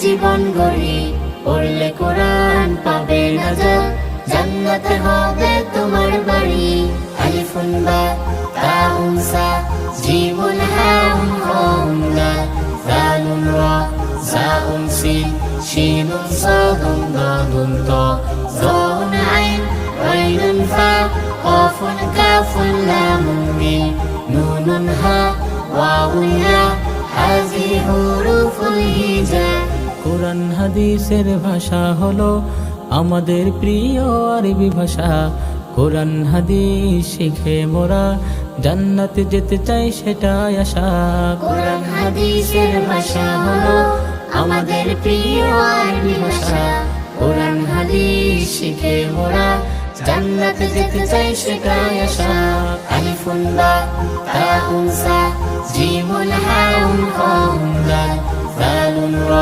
জীবন গড়ি, পড়লে কোরআন পাবে নাজাত, জান্নাতে হবে তোমার বাড়ি। আলিফুন বা তাউন সা জিমুন হাউন হাউন দাল, দালুন রা জাউন সিন শিনুন সাদুন দাদুন তা, জাউন আইন আইনুন ফা কাফুন কাফুন লামুন মিম, নুনুন হা ওয়াউন ইয়া হাযিহি হুরুফুল হিজা। কোরআন হাদিসের ভাষা হলো আমাদের প্রিয় আরবি ভাষা। কোরআন হাদিস শিখে মোরা জান্নাতে যেতে চাই সেটাই আশা। কোরআন হাদিসের ভাষা হলো আমাদের প্রিয় আরবি ভাষা। কোরআন হাদিস শিখে মোরা জান্নাতে যেতে চাই সেটাই আশা। আলিফুন বা তাউন সা জিমুন হাউন হাউন দাল, দালুন রা